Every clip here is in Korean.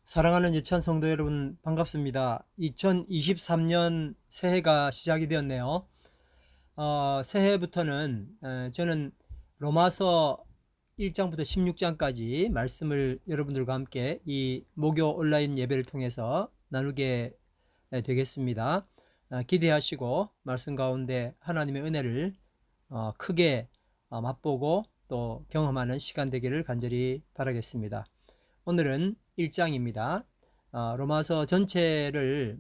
사랑하는 예찬 성도 여러분 반갑습니다. 2023년 새해가 시작이 되었네요. 새해부터는 저는 로마서 1장부터 16장까지 말씀을 여러분들과 함께 이 목요 온라인 예배를 통해서 나누게 되겠습니다. 기대하시고 말씀 가운데 하나님의 은혜를 크게 맛보고 또 경험하는 시간 되기를 간절히 바라겠습니다. 오늘은 1장입니다. 로마서 전체를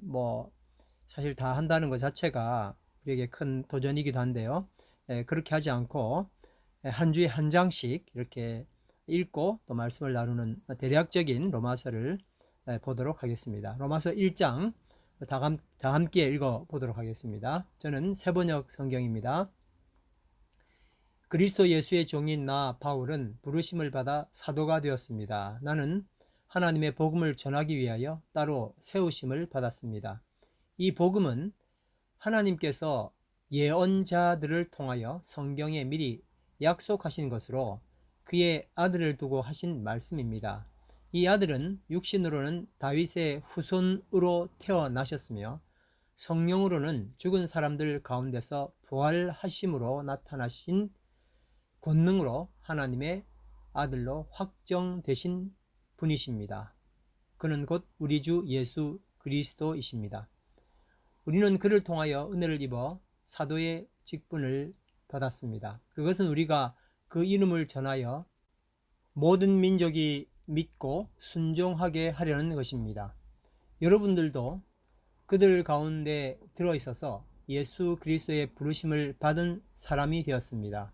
사실 다 한다는 것 자체가 우리에게 큰 도전이기도 한데요. 그렇게 하지 않고 한 주에 한 장씩 이렇게 읽고 또 말씀을 나누는 대략적인 로마서를 보도록 하겠습니다. 로마서 1장 다 함께 읽어보도록 하겠습니다. 저는 새번역 성경입니다. 그리스도 예수의 종인 나 바울은 부르심을 받아 사도가 되었습니다. 나는 하나님의 복음을 전하기 위하여 따로 세우심을 받았습니다. 이 복음은 하나님께서 예언자들을 통하여 성경에 미리 약속하신 것으로 그의 아들을 두고 하신 말씀입니다. 이 아들은 육신으로는 다윗의 후손으로 태어나셨으며 성령으로는 죽은 사람들 가운데서 부활하심으로 나타나신 권능으로 하나님의 아들로 확정되신 분이십니다. 그는 곧 우리 주 예수 그리스도이십니다. 우리는 그를 통하여 은혜를 입어 사도의 직분을 받았습니다. 그것은 우리가 그 이름을 전하여 모든 민족이 믿고 순종하게 하려는 것입니다. 여러분들도 그들 가운데 들어있어서 예수 그리스도의 부르심을 받은 사람이 되었습니다.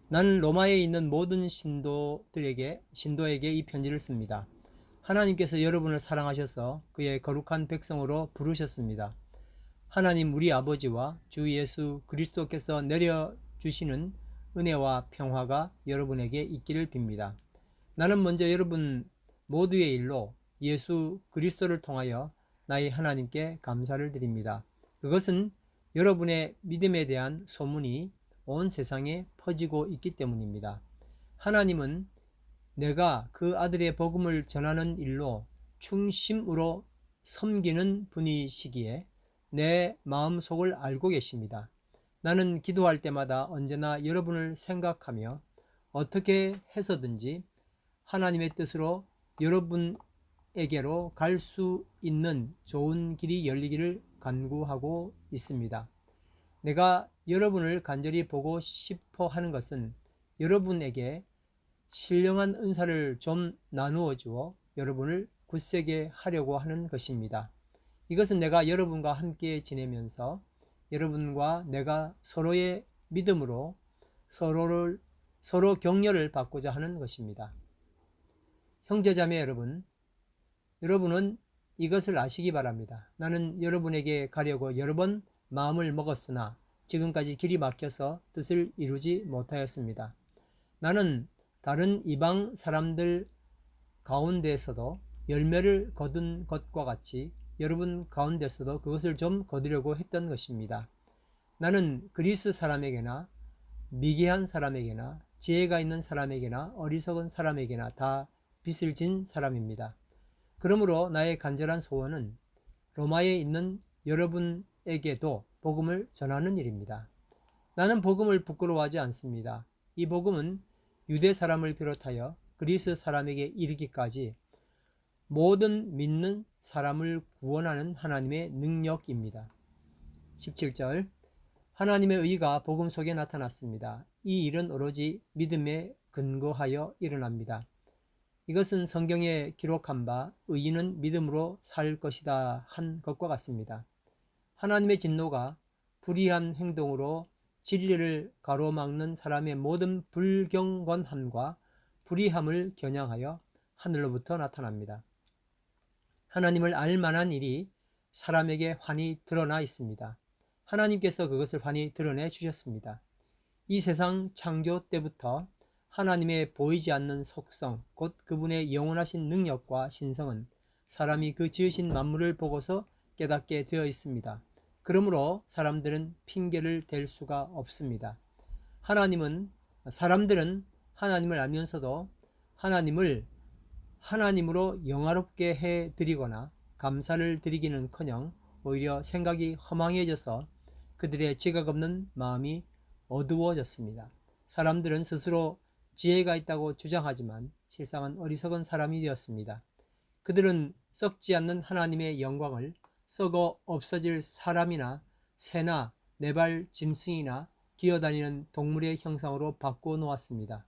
나는 로마에 있는 모든 신도에게 이 편지를 씁니다. 하나님께서 여러분을 사랑하셔서 그의 거룩한 백성으로 부르셨습니다. 하나님 우리 아버지와 주 예수 그리스도께서 내려주시는 은혜와 평화가 여러분에게 있기를 빕니다. 나는 먼저 여러분 모두의 일로 예수 그리스도를 통하여 나의 하나님께 감사를 드립니다. 그것은 여러분의 믿음에 대한 소문이 온 세상에 퍼지고 있기 때문입니다. 하나님은 내가 그 아들의 복음을 전하는 일로 충심으로 섬기는 분이시기에 내 마음속을 알고 계십니다. 나는 기도할 때마다 언제나 여러분을 생각하며 어떻게 해서든지 하나님의 뜻으로 여러분에게로 갈 수 있는 좋은 길이 열리기를 간구하고 있습니다. 내가 여러분을 간절히 보고 싶어 하는 것은 여러분에게 신령한 은사를 좀 나누어 주어 여러분을 굳세게 하려고 하는 것입니다. 이것은 내가 여러분과 함께 지내면서 여러분과 내가 서로의 믿음으로 서로 격려를 받고자 하는 것입니다. 형제자매 여러분은 이것을 아시기 바랍니다. 나는 여러분에게 가려고 여러 번 마음을 먹었으나 지금까지 길이 막혀서 뜻을 이루지 못하였습니다. 나는 다른 이방 사람들 가운데서도 열매를 거둔 것과 같이 여러분 가운데서도 그것을 좀 거두려고 했던 것입니다. 나는 그리스 사람에게나 미개한 사람에게나 지혜가 있는 사람에게나 어리석은 사람에게나 다 빚을 진 사람입니다. 그러므로 나의 간절한 소원은 로마에 있는 여러분에게도 복음을 전하는 일입니다. 나는 복음을 부끄러워하지 않습니다. 이 복음은 유대 사람을 비롯하여 그리스 사람에게 이르기까지 모든 믿는 사람을 구원하는 하나님의 능력입니다. 17절 하나님의 의가 복음 속에 나타났습니다. 이 일은 오로지 믿음에 근거하여 일어납니다. 이것은 성경에 기록한 바 의인은 믿음으로 살 것이다 한 것과 같습니다. 하나님의 진노가 불의한 행동으로 진리를 가로막는 사람의 모든 불경건함과 불의함을 겨냥하여 하늘로부터 나타납니다. 하나님을 알 만한 일이 사람에게 환히 드러나 있습니다. 하나님께서 그것을 환히 드러내 주셨습니다. 이 세상 창조 때부터 하나님의 보이지 않는 속성, 곧 그분의 영원하신 능력과 신성은 사람이 그 지으신 만물을 보고서 깨닫게 되어 있습니다. 그러므로 사람들은 핑계를 댈 수가 없습니다. 사람들은 하나님을 알면서도 하나님을 하나님으로 영화롭게 해드리거나 감사를 드리기는커녕 오히려 생각이 허망해져서 그들의 지각 없는 마음이 어두워졌습니다. 사람들은 스스로 지혜가 있다고 주장하지만 실상은 어리석은 사람이 되었습니다. 그들은 썩지 않는 하나님의 영광을 썩어 없어질 사람이나 새나 네발 짐승이나 기어다니는 동물의 형상으로 바꾸어 놓았습니다.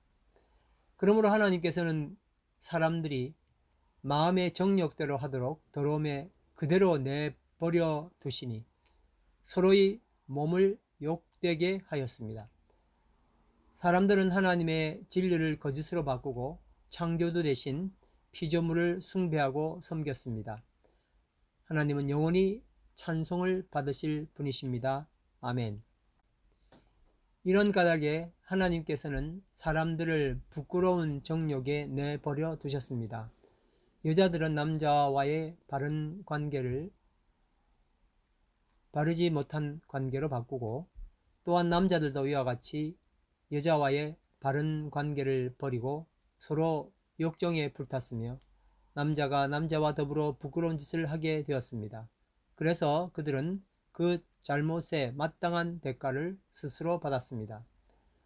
그러므로 하나님께서는 사람들이 마음의 정욕대로 하도록 더러움에 그대로 내버려 두시니 서로의 몸을 욕되게 하였습니다. 사람들은 하나님의 진리를 거짓으로 바꾸고 창조주 대신 피조물을 숭배하고 섬겼습니다. 하나님은 영원히 찬송을 받으실 분이십니다. 아멘. 이런 까닭에 하나님께서는 사람들을 부끄러운 정욕에 내버려 두셨습니다. 여자들은 남자와의 바른 관계를 바르지 못한 관계로 바꾸고, 또한 남자들도 이와 같이 여자와의 바른 관계를 버리고 서로 욕정에 불탔으며 남자가 남자와 더불어 부끄러운 짓을 하게 되었습니다. 그래서 그들은 그 잘못에 마땅한 대가를 스스로 받았습니다.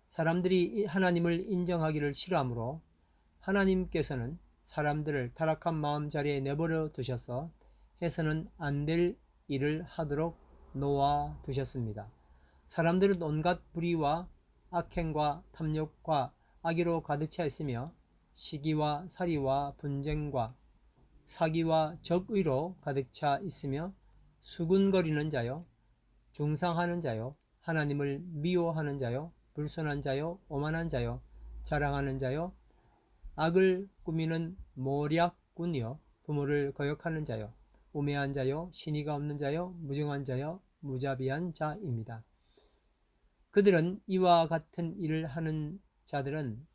사람들이 하나님을 인정하기를 싫어하므로 하나님께서는 사람들을 타락한 마음 자리에 내버려 두셔서 해서는 안 될 일을 하도록 놓아 두셨습니다. 사람들은 온갖 불의와 악행과 탐욕과 악의로 가득 차 있으며 시기와 살이와 분쟁과 사기와 적의로 가득 차 있으며 수군거리는 자요, 중상하는 자요, 하나님을 미워하는 자요, 불순한 자요, 오만한 자요, 자랑하는 자요, 악을 꾸미는 모략꾼이요, 부모를 거역하는 자요, 우매한 자요, 신의가 없는 자요, 무정한 자요, 무자비한 자입니다. 그들은 이와 같은 일을 하는 자들은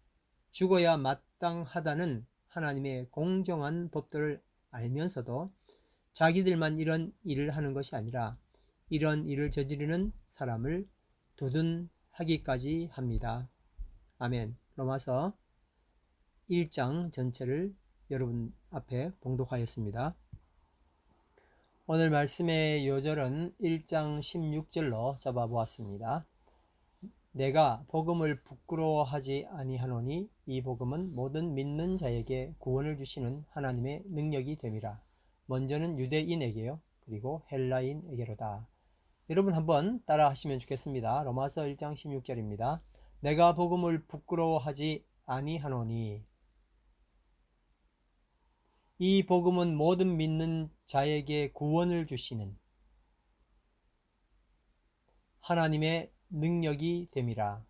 죽어야 마땅하다는 하나님의 공정한 법도를 알면서도 자기들만 이런 일을 하는 것이 아니라 이런 일을 저지르는 사람을 두둔하기까지 합니다. 아멘. 로마서 1장 전체를 여러분 앞에 봉독하였습니다. 오늘 말씀의 요절은 1장 16절로 잡아보았습니다. 내가 복음을 부끄러워하지 아니하노니 이 복음은 모든 믿는 자에게 구원을 주시는 하나님의 능력이 됨이라. 먼저는 유대인에게요, 그리고 헬라인에게로다. 여러분 한번 따라 하시면 좋겠습니다. 로마서 1장 16절입니다. 내가 복음을 부끄러워하지 아니하노니 이 복음은 모든 믿는 자에게 구원을 주시는 하나님의 능력이 됨이라.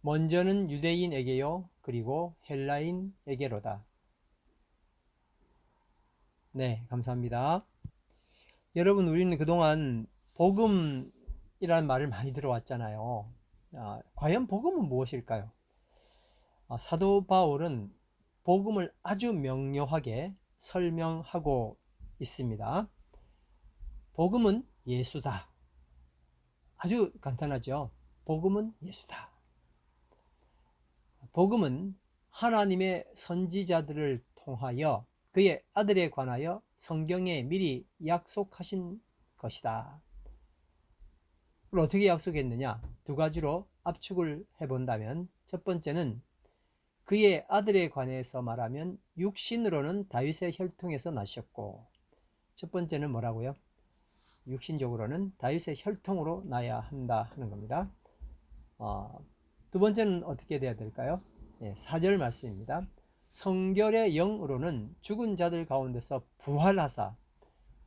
먼저는 유대인에게요, 그리고 헬라인에게로다. 네, 감사합니다. 여러분, 우리는 그동안 복음이라는 말을 많이 들어왔잖아요. 과연 복음은 무엇일까요? 사도 바울은 복음을 아주 명료하게 설명하고 있습니다. 복음은 예수다. 아주 간단하죠. 복음은 예수다. 복음은 하나님의 선지자들을 통하여 그의 아들에 관하여 성경에 미리 약속하신 것이다. 그걸 어떻게 약속했느냐? 두 가지로 압축을 해본다면, 첫 번째는 그의 아들에 관해서 말하면 육신으로는 다윗의 혈통에서 나셨고, 첫 번째는 뭐라고요? 육신적으로는 다윗의 혈통으로 나야 한다 하는 겁니다. 두 번째는 어떻게 돼야 될까요? 4절 말씀입니다. 성결의 영으로는 죽은 자들 가운데서 부활하사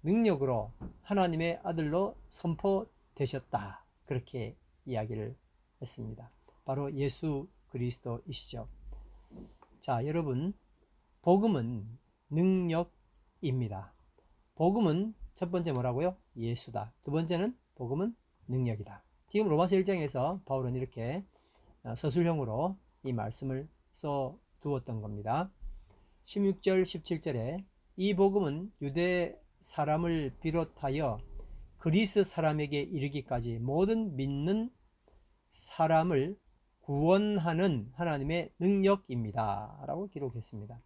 능력으로 하나님의 아들로 선포되셨다. 그렇게 이야기를 했습니다. 바로 예수 그리스도이시죠. 자, 여러분, 복음은 능력입니다. 복음은 첫 번째 뭐라고요? 예수다. 두 번째는 복음은 능력이다. 지금 로마서 1장에서 바울은 이렇게 서술형으로 이 말씀을 써 두었던 겁니다. 16절 17절에 이 복음은 유대 사람을 비롯하여 그리스 사람에게 이르기까지 모든 믿는 사람을 구원하는 하나님의 능력입니다. 라고 기록했습니다.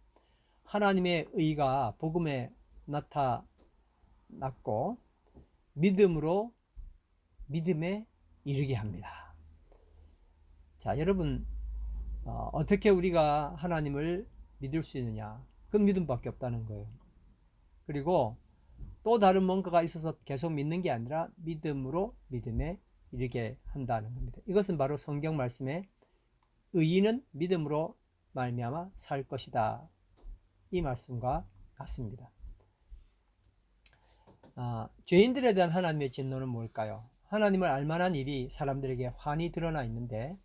하나님의 의가 복음에 나타났고 믿음으로 믿음에 이르게 합니다. 자, 여러분, 어떻게 우리가 하나님을 믿을 수 있느냐? 그 믿음밖에 없다는 거예요. 그리고 또 다른 뭔가가 있어서 계속 믿는 게 아니라 믿음으로 믿음에 이르게 한다는 겁니다. 이것은 바로 성경 말씀에 의인은 믿음으로 말미암아 살 것이다, 이 말씀과 같습니다. 죄인들에 대한 하나님의 진노는 뭘까요? 하나님을 알만한 일이 사람들에게 환히 드러나 있는데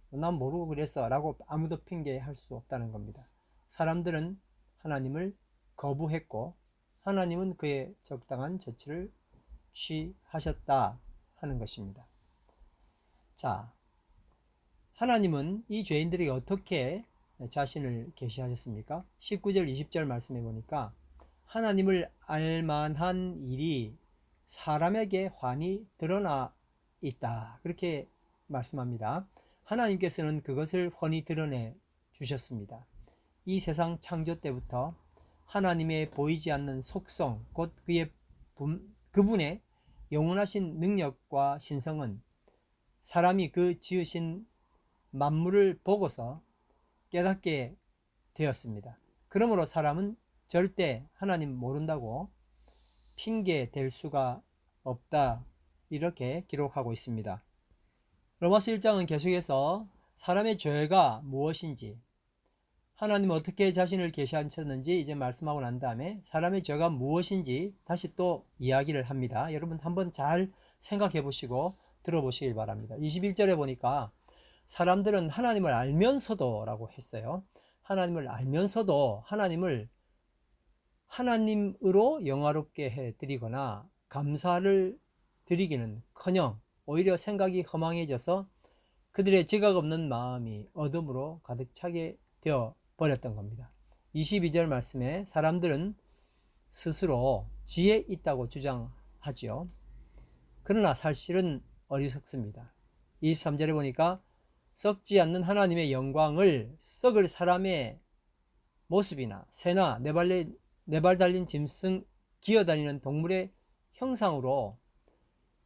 난 모르고 그랬어 라고 아무도 핑계할 수 없다는 겁니다. 사람들은 하나님을 거부했고 하나님은 그의 적당한 조치를 취하셨다 하는 것입니다. 자, 하나님은 이 죄인들에게 어떻게 자신을 계시하셨습니까? 19절 20절 말씀해 보니까 하나님을 알만한 일이 사람에게 환히 드러나 있다, 그렇게 말씀합니다. 하나님께서는 그것을 훤히 드러내 주셨습니다. 이 세상 창조 때부터 하나님의 보이지 않는 속성, 곧 그분의 영원하신 능력과 신성은 사람이 그 지으신 만물을 보고서 깨닫게 되었습니다. 그러므로 사람은 절대 하나님 모른다고 핑계 댈 수가 없다, 이렇게 기록하고 있습니다. 로마서 1장은 계속해서 사람의 죄가 무엇인지, 하나님은 어떻게 자신을 계시하셨는지 이제 말씀하고 난 다음에 사람의 죄가 무엇인지 다시 또 이야기를 합니다. 여러분 한번 잘 생각해 보시고 들어보시길 바랍니다. 21절에 보니까 사람들은 하나님을 알면서도 라고 했어요. 하나님을 알면서도 하나님을 하나님으로 영화롭게 해드리거나 감사를 드리기는커녕 오히려 생각이 허망해져서 그들의 지각 없는 마음이 어둠으로 가득 차게 되어 버렸던 겁니다. 22절 말씀에 사람들은 스스로 지혜 있다고 주장하지요. 그러나 사실은 어리석습니다. 23절에 보니까 썩지 않는 하나님의 영광을 썩을 사람의 모습이나 새나 네 발 달린 짐승, 기어다니는 동물의 형상으로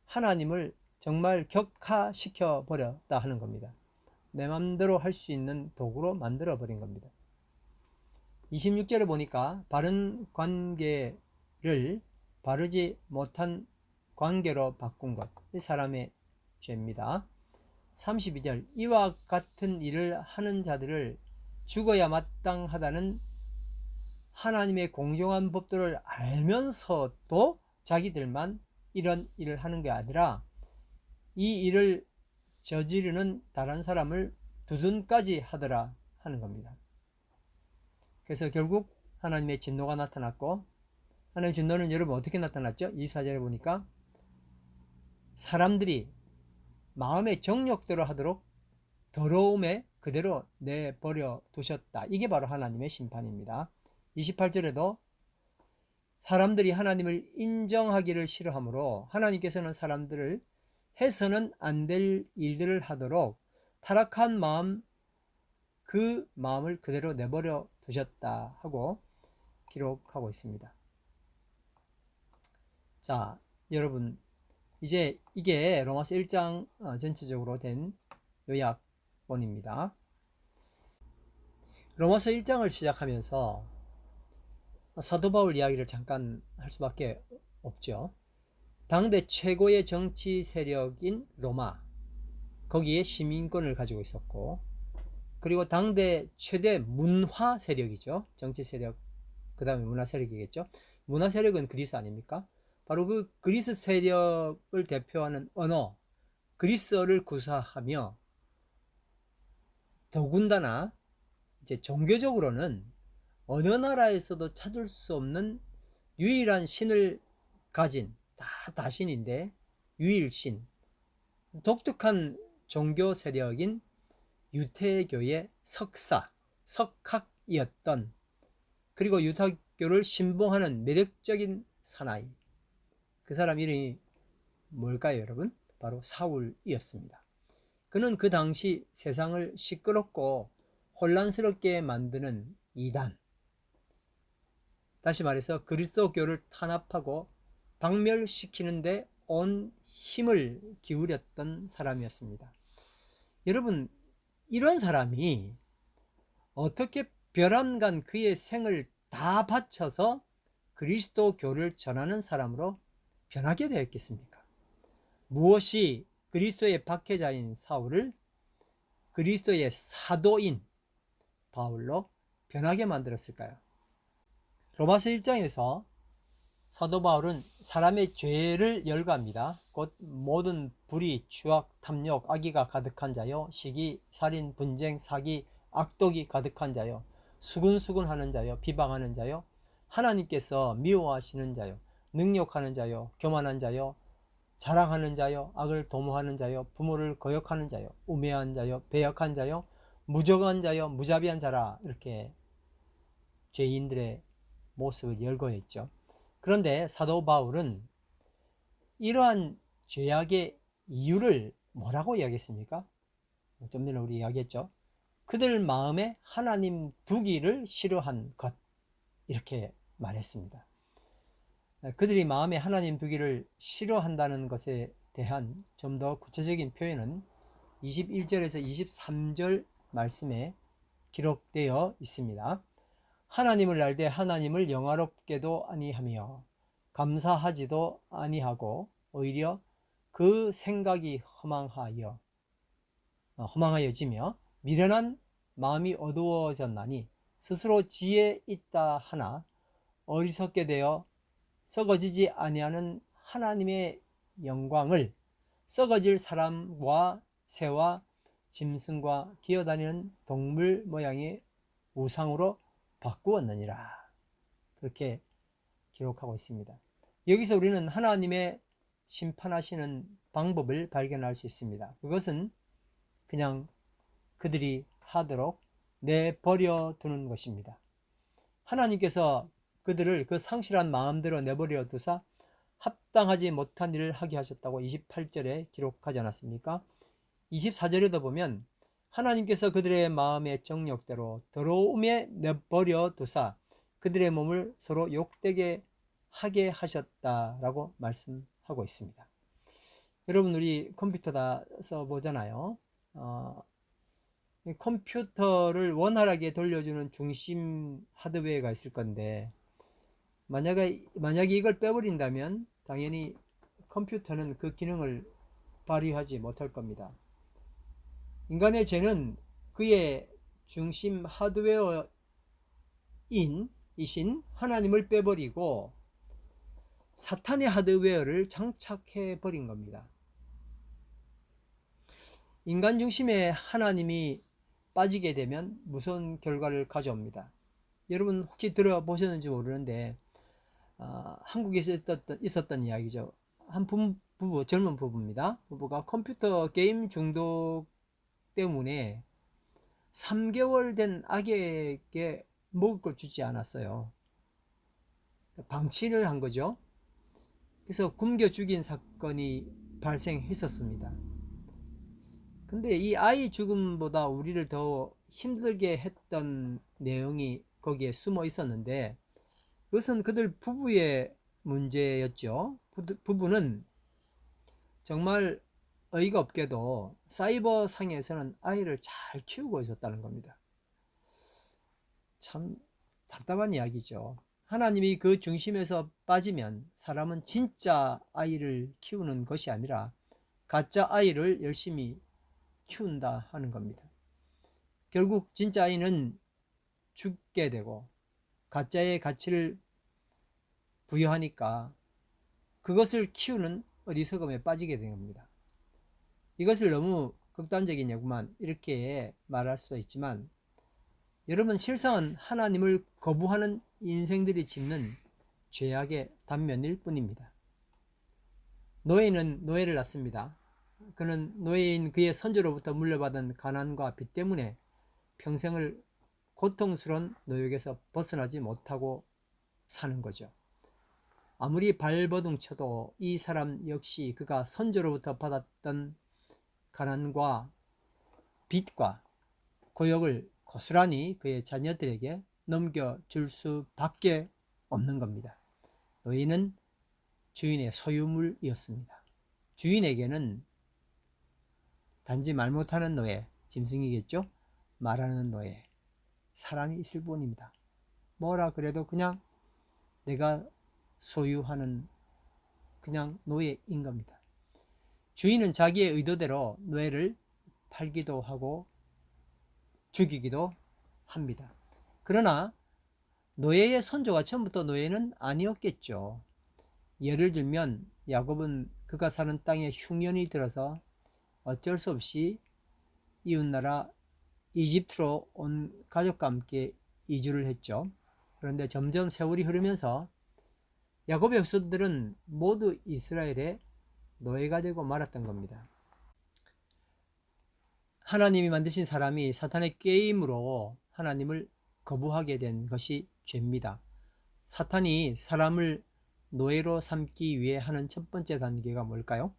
하나님을 정말 격화시켜 버렸다 하는 겁니다. 내 맘대로 할 수 있는 도구로 만들어 버린 겁니다. 26절에 보니까 바른 관계를 바르지 못한 관계로 바꾼 것, 이 사람의 죄입니다. 32절, 이와 같은 일을 하는 자들을 죽어야 마땅하다는 하나님의 공정한 법도를 알면서도 자기들만 이런 일을 하는 게 아니라 이 일을 저지르는 다른 사람을 두둔까지 하더라 하는 겁니다. 그래서 결국 하나님의 진노가 나타났고, 하나님의 진노는 여러분 어떻게 나타났죠? 24절에 보니까 사람들이 마음의 정욕대로 하도록 더러움에 그대로 내버려 두셨다. 이게 바로 하나님의 심판입니다. 28절에도 사람들이 하나님을 인정하기를 싫어하므로 하나님께서는 사람들을 해서는 안 될 일들을 하도록 타락한 마음, 그 마음을 그대로 내버려 두셨다 하고 기록하고 있습니다. 자, 여러분, 이제 이게 로마서 1장 전체적으로 된 요약본입니다. 로마서 1장을 시작하면서 사도 바울 이야기를 잠깐 할 수밖에 없죠. 당대 최고의 정치 세력인 로마, 거기에 시민권을 가지고 있었고, 그리고 당대 최대 문화 세력이죠. 정치 세력, 그 다음에 문화 세력이겠죠. 문화 세력은 그리스 아닙니까? 바로 그 그리스 세력을 대표하는 언어, 그리스어를 구사하며 더군다나 이제 종교적으로는 어느 나라에서도 찾을 수 없는 유일한 신을 가진, 다 다신인데 유일신, 독특한 종교 세력인 유태교의 석학이었던, 그리고 유태교를 신봉하는 매력적인 사나이, 그 사람 이름이 뭘까요, 여러분? 바로 사울이었습니다. 그는 그 당시 세상을 시끄럽고 혼란스럽게 만드는 이단, 다시 말해서 그리스도교를 탄압하고 박멸시키는데 온 힘을 기울였던 사람이었습니다. 여러분, 이런 사람이 어떻게 벼랑간 그의 생을 다 바쳐서 그리스도교를 전하는 사람으로 변하게 되었겠습니까? 무엇이 그리스도의 박해자인 사울을 그리스도의 사도인 바울로 변하게 만들었을까요? 로마서 1장에서 사도 바울은 사람의 죄를 열거합니다. 곧 모든 불의, 추악, 탐욕, 악의가 가득한 자요, 시기, 살인, 분쟁, 사기, 악독이 가득한 자요, 수군수군하는 자요, 비방하는 자요, 하나님께서 미워하시는 자요, 능욕하는 자요, 교만한 자요, 자랑하는 자요, 악을 도모하는 자요, 부모를 거역하는 자요, 우매한 자요, 배역한 자요, 무정한 자요, 무자비한 자라, 이렇게 죄인들의 모습을 열거했죠. 그런데 사도 바울은 이러한 죄악의 이유를 뭐라고 이야기했습니까? 좀 전에 우리 이야기했죠. 그들 마음에 하나님 두기를 싫어한 것, 이렇게 말했습니다. 그들이 마음에 하나님 두기를 싫어한다는 것에 대한 좀 더 구체적인 표현은 21절에서 23절 말씀에 기록되어 있습니다. 하나님을 알되 하나님을 영화롭게도 아니하며 감사하지도 아니하고 오히려 그 생각이 허망하여지며 미련한 마음이 어두워졌나니 스스로 지혜 있다 하나 어리석게 되어 썩어지지 아니하는 하나님의 영광을 썩어질 사람과 새와 짐승과 기어다니는 동물 모양의 우상으로 바꾸었느니라. 그렇게 기록하고 있습니다. 여기서 우리는 하나님의 심판하시는 방법을 발견할 수 있습니다. 그것은 그냥 그들이 하도록 내버려 두는 것입니다. 하나님께서 그들을 그 상실한 마음대로 내버려 두사 합당하지 못한 일을 하게 하셨다고 28절에 기록하지 않았습니까? 24절에도 보면 하나님께서 그들의 마음의 정욕대로 더러움에 내버려 두사 그들의 몸을 서로 욕되게 하게 하셨다라고 말씀하고 있습니다. 여러분, 우리 컴퓨터 다 써보잖아요. 컴퓨터를 원활하게 돌려주는 중심 하드웨어가 있을 건데 만약에 이걸 빼버린다면 당연히 컴퓨터는 그 기능을 발휘하지 못할 겁니다. 인간의 죄는 그의 중심 하드웨어이신 하나님을 빼버리고 사탄의 하드웨어를 장착해 버린 겁니다. 인간 중심의 하나님이 빠지게 되면 무서운 결과를 가져옵니다. 여러분 혹시 들어보셨는지 모르는데 한국에서 있었던 이야기죠. 한 부부, 젊은 부부입니다. 부부가 컴퓨터 게임 중독 때문에 3개월 된 아기에게 먹을 걸 주지 않았어요. 방치를 한 거죠. 그래서 굶겨 죽인 사건이 발생했었습니다. 근데 이 아이 죽음보다 우리를 더 힘들게 했던 내용이 거기에 숨어 있었는데 그것은 그들 부부의 문제였죠. 부부는 정말 어이가 없게도 사이버 상에서는 아이를 잘 키우고 있었다는 겁니다. 참 답답한 이야기죠. 하나님이 그 중심에서 빠지면 사람은 진짜 아이를 키우는 것이 아니라 가짜 아이를 열심히 키운다 하는 겁니다. 결국 진짜 아이는 죽게 되고 가짜의 가치를 부여하니까 그것을 키우는 어리석음에 빠지게 된 겁니다. 이것을 너무 극단적이냐구만 이렇게 말할 수도 있지만 여러분 실상은 하나님을 거부하는 인생들이 짓는 죄악의 단면일 뿐입니다. 노예는 노예를 낳습니다. 그는 노예인 그의 선조로부터 물려받은 가난과 빚 때문에 평생을 고통스러운 노역에서 벗어나지 못하고 사는 거죠. 아무리 발버둥 쳐도 이 사람 역시 그가 선조로부터 받았던 가난과 빚과 고역을 고스란히 그의 자녀들에게 넘겨줄 수밖에 없는 겁니다. 노예는 주인의 소유물이었습니다. 주인에게는 단지 말 못하는 노예, 짐승이겠죠? 말하는 노예, 사람이 있을 뿐입니다. 뭐라 그래도 그냥 내가 소유하는 그냥 노예인 겁니다. 주인은 자기의 의도대로 노예를 팔기도 하고 죽이기도 합니다. 그러나 노예의 선조가 처음부터 노예는 아니었겠죠. 예를 들면 야곱은 그가 사는 땅에 흉년이 들어서 어쩔 수 없이 이웃나라 이집트로 온 가족과 함께 이주를 했죠. 그런데 점점 세월이 흐르면서 야곱의 후손들은 모두 이스라엘의 노예가 되고 말았던 겁니다. 하나님이 만드신 사람이 사탄의 게임으로 하나님을 거부하게 된 것이 죄입니다. 사탄이 사람을 노예로 삼기 위해 하는 첫 번째 단계가 뭘까요?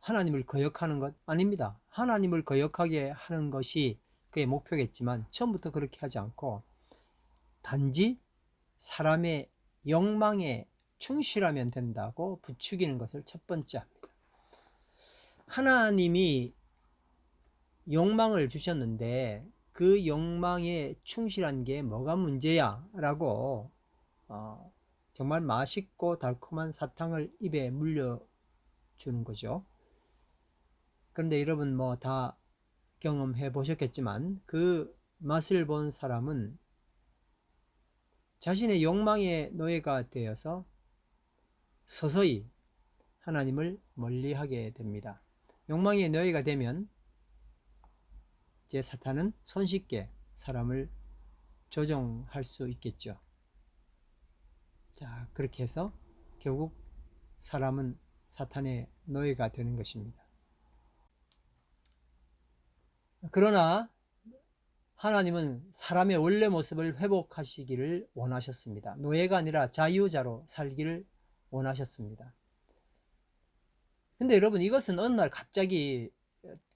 하나님을 거역하는 것 아닙니다. 하나님을 거역하게 하는 것이 그의 목표겠지만 처음부터 그렇게 하지 않고 단지 사람의 욕망에 충실하면 된다고 부추기는 것을 첫 번째 합니다. 하나님이 욕망을 주셨는데 그 욕망에 충실한 게 뭐가 문제야? 라고 정말 맛있고 달콤한 사탕을 입에 물려주는 거죠. 그런데 여러분 뭐 다 경험해 보셨겠지만 그 맛을 본 사람은 자신의 욕망의 노예가 되어서 서서히 하나님을 멀리하게 됩니다. 욕망의 노예가 되면 이제 사탄은 손쉽게 사람을 조종할 수 있겠죠. 자, 그렇게 해서 결국 사람은 사탄의 노예가 되는 것입니다. 그러나 하나님은 사람의 원래 모습을 회복하시기를 원하셨습니다. 노예가 아니라 자유자로 살기를 원하셨습니다. 근데 여러분 이것은 어느 날 갑자기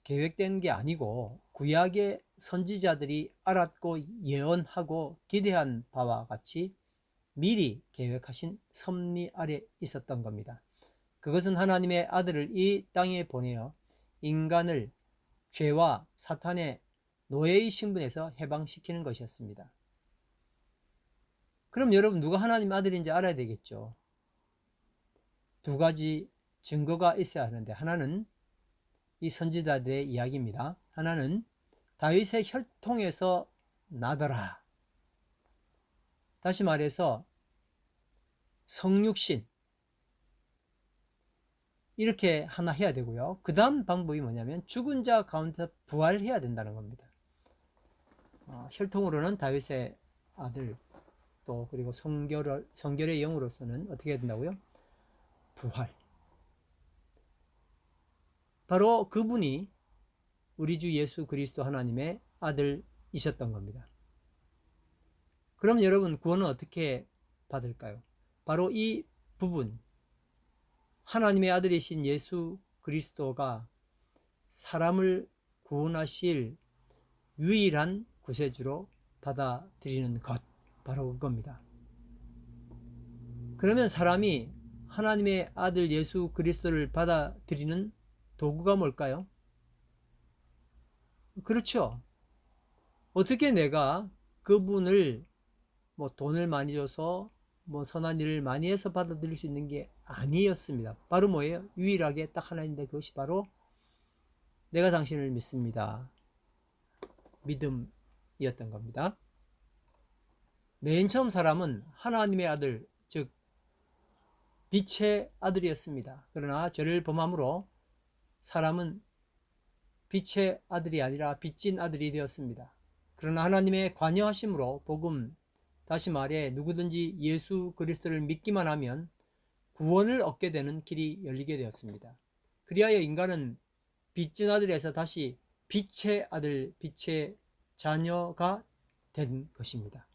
계획된 게 아니고 구약의 선지자들이 알았고 예언하고 기대한 바와 같이 미리 계획하신 섭리 아래 있었던 겁니다. 그것은 하나님의 아들을 이 땅에 보내어 인간을 죄와 사탄의 노예의 신분에서 해방시키는 것이었습니다. 그럼 여러분 누가 하나님 아들인지 알아야 되겠죠. 두 가지 증거가 있어야 하는데 하나는 이 선지자들의 이야기입니다. 하나는 다윗의 혈통에서 나더라. 다시 말해서 성육신 이렇게 하나 해야 되고요. 그 다음 방법이 뭐냐면 죽은 자 가운데서 부활해야 된다는 겁니다. 혈통으로는 다윗의 아들 또 그리고 성결의 영으로서는 어떻게 해야 된다고요? 부활. 바로 그분이 우리 주 예수 그리스도 하나님의 아들이셨던 겁니다. 그럼 여러분 구원은 어떻게 받을까요? 바로 이 부분 하나님의 아들이신 예수 그리스도가 사람을 구원하실 유일한 구세주로 받아들이는 것 바로 그겁니다. 그러면 사람이 하나님의 아들 예수 그리스도를 받아들이는 도구가 뭘까요? 그렇죠. 어떻게 내가 그분을 뭐 돈을 많이 줘서 뭐 선한 일을 많이 해서 받아들일 수 있는 게 아니었습니다. 바로 뭐예요? 유일하게 딱 하나 있는데 그것이 바로 내가 당신을 믿습니다. 믿음이었던 겁니다. 맨 처음 사람은 하나님의 아들, 즉 빛의 아들이었습니다. 그러나 죄를 범함으로 사람은 빛의 아들이 아니라 빚진 아들이 되었습니다. 그러나 하나님의 관여하심으로 복음, 다시 말해 누구든지 예수 그리스도를 믿기만 하면 구원을 얻게 되는 길이 열리게 되었습니다. 그리하여 인간은 빚진 아들에서 다시 빛의 아들, 빛의 자녀가 된 것입니다.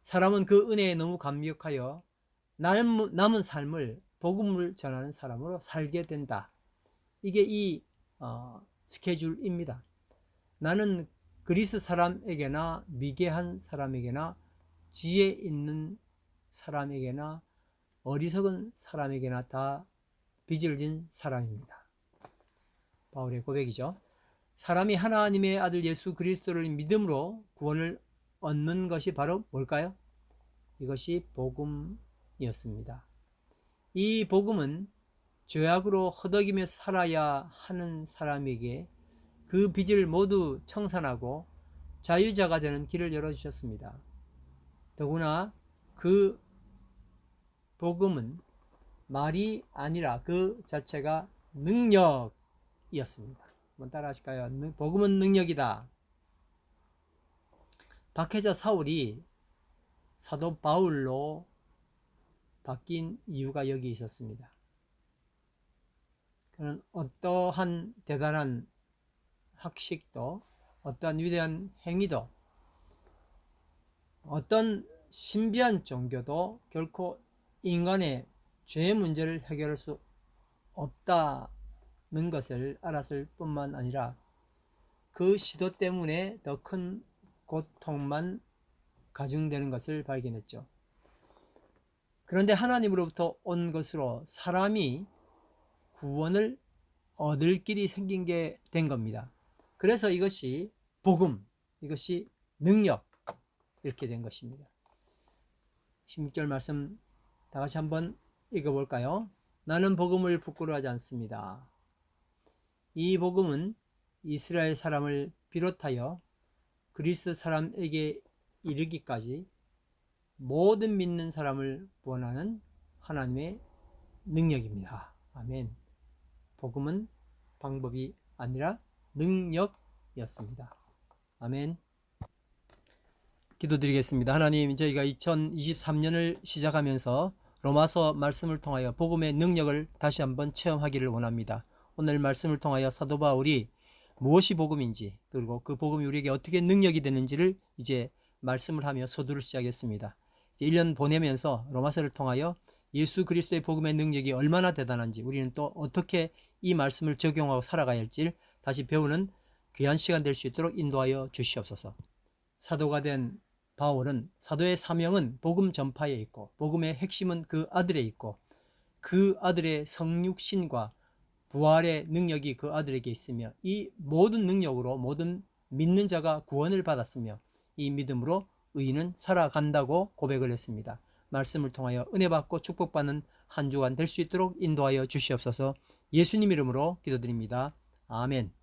사람은 그 은혜에 너무 감격하여 남은 삶을 복음을 전하는 사람으로 살게 된다. 이게 이 스케줄입니다. 나는 그리스 사람에게나 미개한 사람에게나 지혜 있는 사람에게나 어리석은 사람에게나 다 빚을 진 사람입니다. 바울의 고백이죠. 사람이 하나님의 아들 예수 그리스도를 믿음으로 구원을 얻는 것이 바로 뭘까요? 이것이 복음이었습니다. 이 복음은 죄악으로 허덕이며 살아야 하는 사람에게 그 빚을 모두 청산하고 자유자가 되는 길을 열어주셨습니다. 더구나 그 복음은 말이 아니라 그 자체가 능력이었습니다. 한번 따라 하실까요? 복음은 능력이다. 박해자 사울이 사도 바울로 바뀐 이유가 여기 있었습니다. 그는 어떠한 대단한 학식도 어떠한 위대한 행위도 어떤 신비한 종교도 결코 인간의 죄의 문제를 해결할 수 없다는 것을 알았을 뿐만 아니라 그 시도 때문에 더 큰 고통만 가중되는 것을 발견했죠. 그런데 하나님으로부터 온 것으로 사람이 구원을 얻을 길이 생긴 게 된 겁니다. 그래서 이것이 복음, 이것이 능력, 이렇게 된 것입니다. 16절 말씀 다 같이 한번 읽어볼까요? 나는 복음을 부끄러워하지 않습니다. 이 복음은 이스라엘 사람을 비롯하여 그리스 사람에게 이르기까지 모든 믿는 사람을 구원하는 하나님의 능력입니다. 아멘. 복음은 방법이 아니라 능력이었습니다. 아멘. 기도드리겠습니다. 하나님, 저희가 2023년을 시작하면서 로마서 말씀을 통하여 복음의 능력을 다시 한번 체험하기를 원합니다. 오늘 말씀을 통하여 사도 바울이 무엇이 복음인지, 그리고 그 복음이 우리에게 어떻게 능력이 되는지를 이제 말씀을 하며 서두를 시작했습니다. 이제 1년 보내면서 로마서를 통하여 예수 그리스도의 복음의 능력이 얼마나 대단한지, 우리는 또 어떻게 이 말씀을 적용하고 살아가야 할지 다시 배우는 귀한 시간 될 수 있도록 인도하여 주시옵소서. 사도가 된 바울은, 사도의 사명은 복음 전파에 있고 복음의 핵심은 그 아들에 있고 그 아들의 성육신과 부활의 능력이 그 아들에게 있으며 이 모든 능력으로 모든 믿는 자가 구원을 받았으며 이 믿음으로 의인은 살아간다고 고백을 했습니다. 말씀을 통하여 은혜 받고 축복받는 한 주간 될 수 있도록 인도하여 주시옵소서. 예수님 이름으로 기도드립니다. 아멘.